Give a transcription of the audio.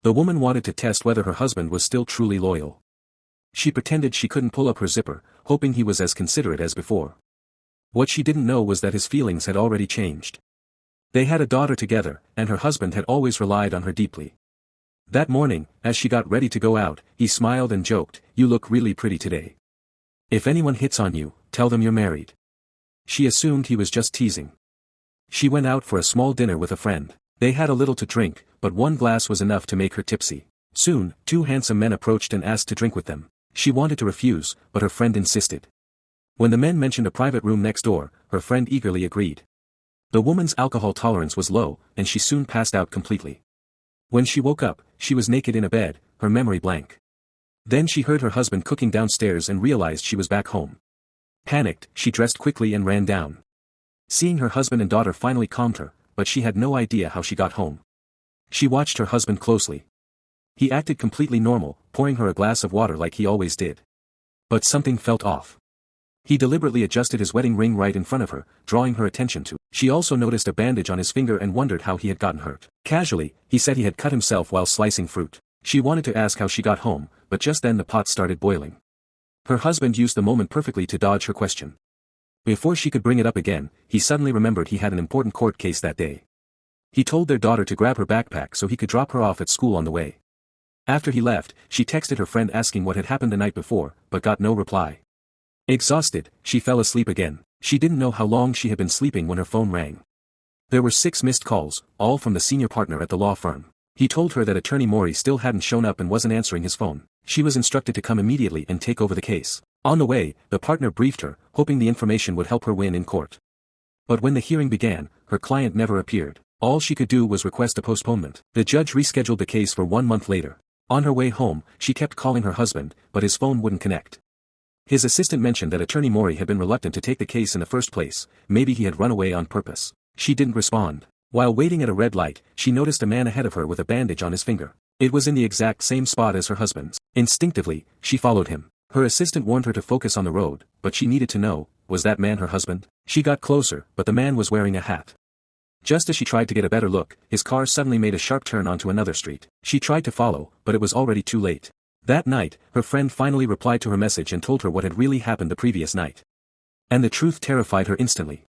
The woman wanted to test whether her husband was still truly loyal. She pretended she couldn't pull up her zipper, hoping he was as considerate as before. What she didn't know was that his feelings had already changed. They had a daughter together, and her husband had always relied on her deeply. That morning, as she got ready to go out, he smiled and joked, "You look really pretty today. If anyone hits on you, tell them you're married." She assumed he was just teasing. She went out for a small dinner with a friend. They had a little to drink, but one glass was enough to make her tipsy. Soon, two handsome men approached and asked to drink with them. She wanted to refuse, but her friend insisted. When the men mentioned a private room next door, her friend eagerly agreed. The woman's alcohol tolerance was low, and she soon passed out completely. When she woke up, she was naked in a bed, her memory blank. Then she heard her husband cooking downstairs and realized she was back home. Panicked, she dressed quickly and ran down. Seeing her husband and daughter finally calmed her, but she had no idea how she got home. She watched her husband closely. He acted completely normal, pouring her a glass of water like he always did. But something felt off. He deliberately adjusted his wedding ring right in front of her, drawing her attention to. She also noticed a bandage on his finger and wondered how he had gotten hurt. Casually, he said he had cut himself while slicing fruit. She wanted to ask how she got home, but just then the pot started boiling. Her husband used the moment perfectly to dodge her question. Before she could bring it up again, he suddenly remembered he had an important court case that day. He told their daughter to grab her backpack so he could drop her off at school on the way. After he left, she texted her friend asking what had happened the night before, but got no reply. Exhausted, she fell asleep again. She didn't know how long she had been sleeping when her phone rang. There were 6 missed calls, all from the senior partner at the law firm. He told her that attorney Mori still hadn't shown up and wasn't answering his phone. She was instructed to come immediately and take over the case. On the way, the partner briefed her, hoping the information would help her win in court. But when the hearing began, her client never appeared. All she could do was request a postponement. The judge rescheduled the case for 1 month later. On her way home, she kept calling her husband, but his phone wouldn't connect. His assistant mentioned that attorney Mori had been reluctant to take the case in the first place, maybe he had run away on purpose. She didn't respond. While waiting at a red light, she noticed a man ahead of her with a bandage on his finger. It was in the exact same spot as her husband's. Instinctively, she followed him. Her assistant warned her to focus on the road, but she needed to know, was that man her husband? She got closer, but the man was wearing a hat. Just as she tried to get a better look, his car suddenly made a sharp turn onto another street. She tried to follow, but it was already too late. That night, her friend finally replied to her message and told her what had really happened the previous night. And the truth terrified her instantly.